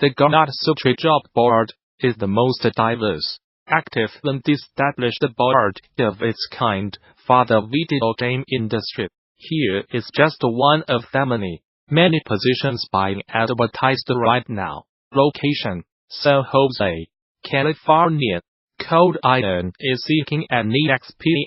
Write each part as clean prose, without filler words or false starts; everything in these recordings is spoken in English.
The Gamasutra job board is the most diverse, active and established board of its kind for the video game industry. Here is just one of the many positions being advertised right now. Location: San Jose, California. Code Iron is seeking an EXP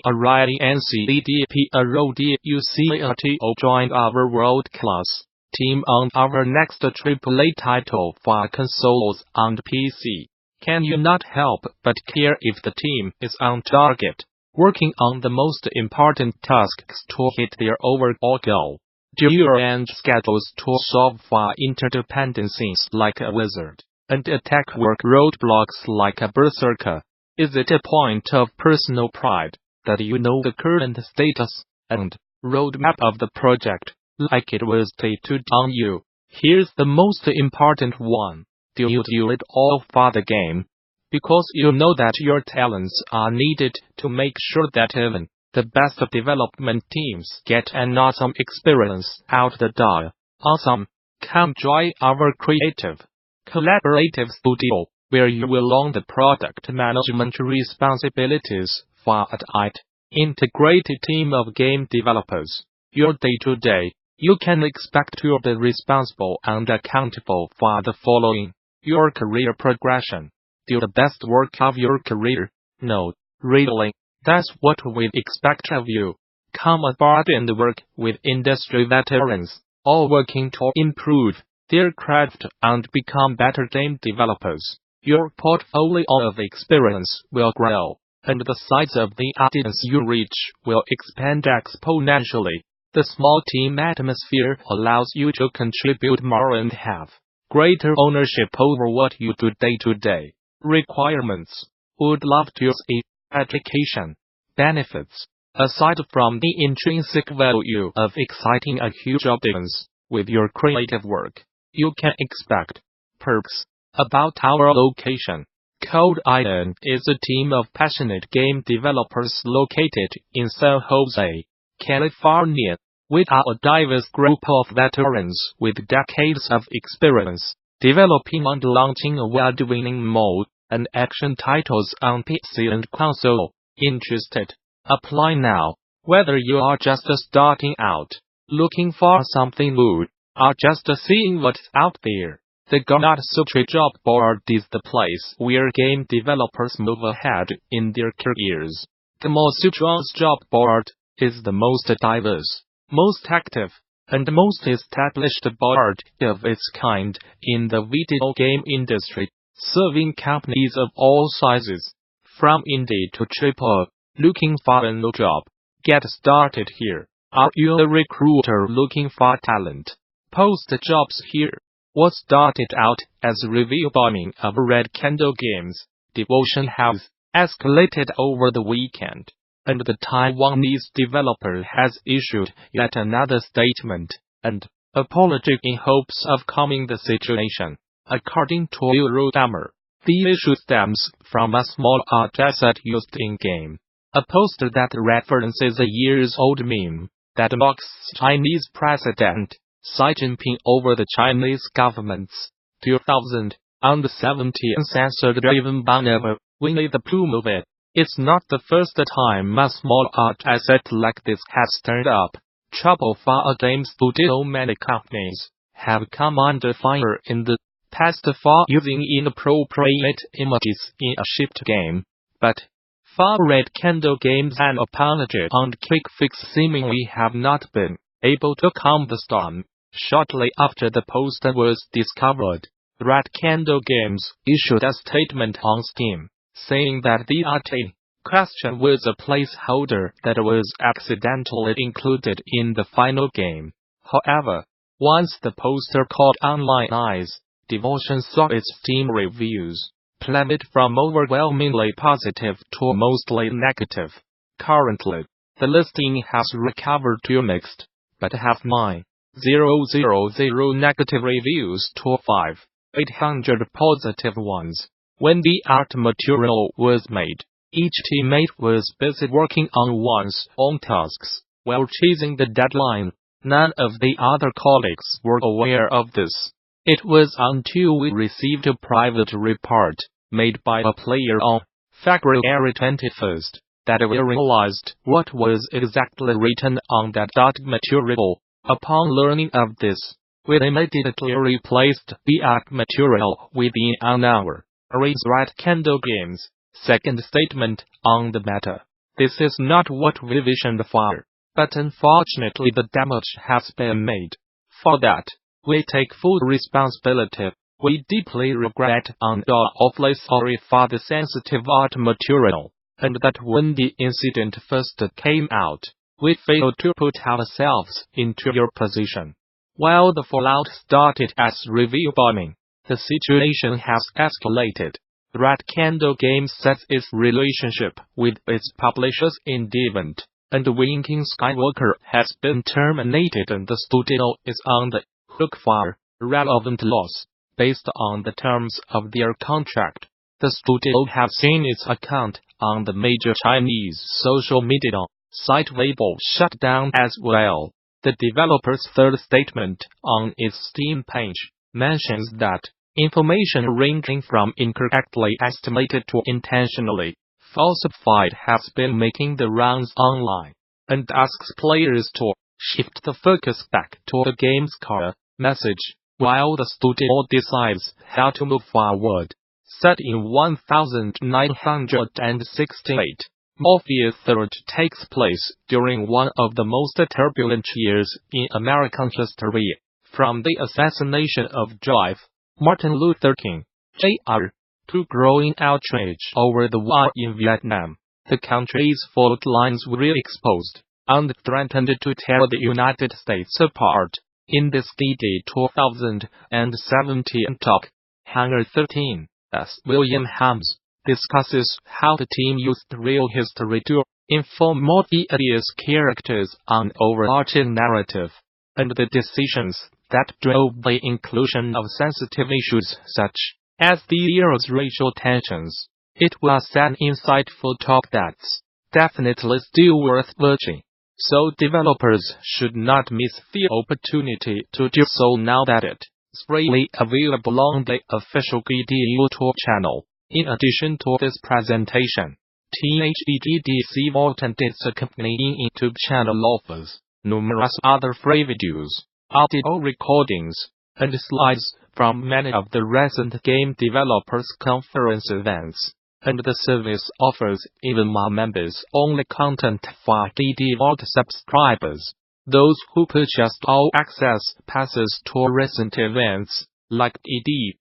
NCDP RODUCATO join our world-class team on our next AAA title for consoles and PC. Can you not help but care if the team is on target, working on the most important tasks to hit their overall goal? Do you arrange schedules to solve for interdependencies like a wizard, and attack work roadblocks like a berserker? Is it a point of personal pride that you know the current status and roadmap of the project, like it was tattooed on you? Here's the most important one. Do you do it all for the game? Because you know that your talents are needed to make sure that even the best development teams get an awesome experience out the door. Awesome! Come join our creative, collaborative studio, where you will own the product management responsibilities for a tight, integrated team of game developers. Your day-to-day, you can expect to be responsible and accountable for the following: your career progression. Do the best work of your career. No, really, that's what we expect of you. Come aboard and work with industry veterans, all working to improve their craft and become better game developers. Your portfolio of experience will grow, and the size of the audience you reach will expand exponentially. The small team atmosphere allows you to contribute more and have greater ownership over what you do day to day. Requirements: would love to see education. Benefits: aside from the intrinsic value of exciting a huge audience with your creative work, you can expect perks. About our location: Code Iron is a team of passionate game developers located in San Jose, California. We are a diverse group of veterans with decades of experience developing and launching award-winning mode and action titles on PC and console. Interested? Apply now. Whether you are just starting out, looking for something new, or just seeing what's out there, the Gamasutra job board is the place where game developers move ahead in their careers. Gamasutra's job board is the most diverse, most active, and most established board of its kind in the video game industry, serving companies of all sizes, from indie to AAA. Looking for a new job? Get started here. Are you a recruiter looking for talent? Post jobs here. What started out as review bombing of Red Candle Games, Devotion has escalated over the weekend, and the Taiwanese developer has issued yet another statement and apology in hopes of calming the situation. According to Eurogamer, the issue stems from a small art asset used in-game. A poster that references a years-old meme that mocks Chinese President Xi Jinping over the Chinese government's 2017 censorship-driven ban of Winnie the Pooh movie. It's not the first time a small art asset like this has turned up trouble for a game studio. Many companies have come under fire in the past for using inappropriate images in a shipped game, but for Red Candle Games, an apology and quick fix seemingly have not been able to calm the storm. Shortly after the poster was discovered, Red Candle Games issued a statement on Steam, saying that the art in question was a placeholder that was accidentally included in the final game. However, once the poster caught online eyes, Devotion saw its Steam reviews plummet from overwhelmingly positive to mostly negative. Currently, the listing has recovered to mixed, but have 9,000 negative reviews to 5,800 positive ones. When the art material was made, each teammate was busy working on one's own tasks while chasing the deadline. None of the other colleagues were aware of this. It was until we received a private report made by a player on February 21st that we realized what was exactly written on that material. Upon learning of this, we immediately replaced the material within an hour. Reads Red Candle Games' second statement on the matter. This is not what we visioned for, but unfortunately the damage has been made. For that, we take full responsibility. We deeply regret and are awfully sorry for the sensitive art material, and that when the incident first came out, we failed to put ourselves into your position. While the fallout started as review bombing, the situation has escalated. Red Candle Games sets its relationship with its publishers in the event, and Winking Skywalker has been terminated and the studio is on the hook for relevant loss, based on the terms of their contract. The studio has seen its account on the major Chinese social media site Weibo shut down as well. The developer's third statement on its Steam page mentions that information ranging from incorrectly estimated to intentionally falsified has been making the rounds online, and asks players to shift the focus back to the game's core message, while the studio decides how to move forward. Set in 1968, Morpheus III takes place during one of the most turbulent years in American history, from the assassination of Joseph Martin Luther King, Jr., to growing outrage over the war in Vietnam. The country's fault lines were exposed and threatened to tear the United States apart. In this DD 2017 talk, Hangar 13, as William Hams discusses how the team used real history to inform more various characters on overarching narrative, and the decisions that drove the inclusion of sensitive issues such as the era's racial tensions. It was an insightful talk that's definitely still worth watching, so developers should not miss the opportunity to do so now that it's freely available on the official GD YouTube channel. In addition to this presentation, THEGDC Vault and its accompanying YouTube channel offers numerous other free videos, audio recordings, and slides from many of the recent game developers conference events, and the service offers even more members-only content for DD Vault subscribers. Those who purchased all access passes to recent events, like DD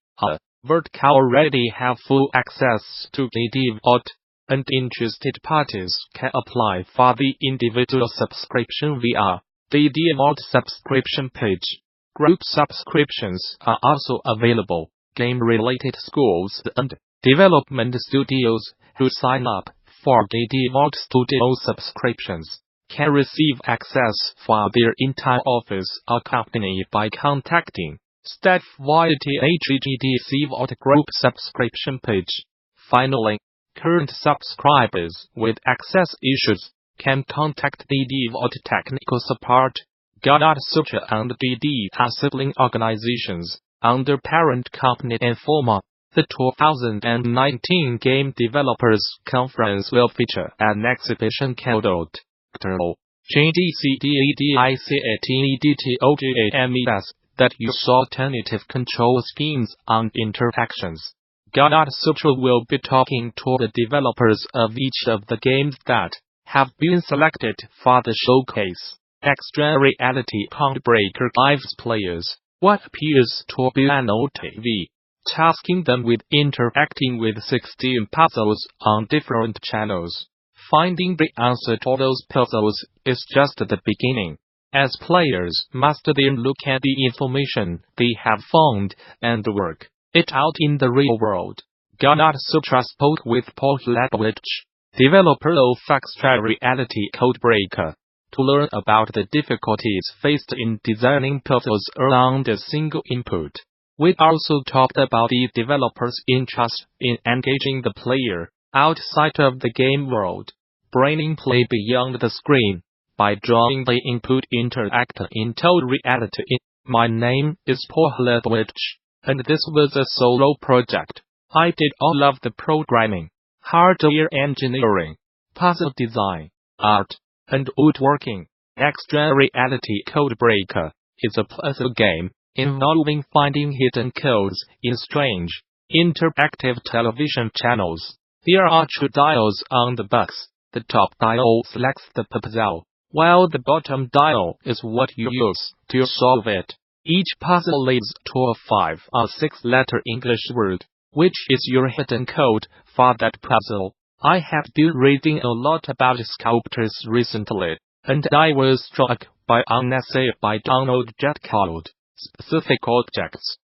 Vault, already have full access to DD Vault, and interested parties can apply for the individual subscription via the DD Vault subscription page. Group subscriptions are also available. Game-related schools and development studios who sign up for DD Vault Studio subscriptions can receive access for their entire office accompanied by contacting staff via the HGDC Vault Group subscription page. Finally, current subscribers with access issues can contact DD Vault technical support. Gamasutra and DD are sibling organizations under parent company Informa. The 2019 Game Developers Conference will feature an exhibition titled GDCDADICATEDTOGAMES that use alternative control schemes and interactions. Gamasutra will be talking to the developers of each of the games that have been selected for the showcase. Extra Reality Codebreaker gives players what appears to be an OTV, tasking them with interacting with 16 puzzles on different channels. Finding the answer to those puzzles is just the beginning, as players must then look at the information they have found and work it out in the real world. Gamasutra spoke with Paul Ledwich, developer of Extra Reality Codebreaker, to learn about the difficulties faced in designing puzzles around a single input. We also talked about the developer's interest in engaging the player outside of the game world, bringing play beyond the screen, by drawing the input interact in total reality. My name is Paul Ledwich, and this was a solo project. I did all of the programming, hardware engineering, puzzle design, art, and woodworking. Extra Reality Codebreaker is a puzzle game involving finding hidden codes in strange, interactive television channels. There are two dials on the box. The top dial selects the puzzle, while the bottom dial is what you use to solve it. Each puzzle leads to a 5 or 6-letter English word, which is your hidden code for that puzzle. I have been reading a lot about sculptors recently, and I was struck by an essay by Donald J. called Specific Objects.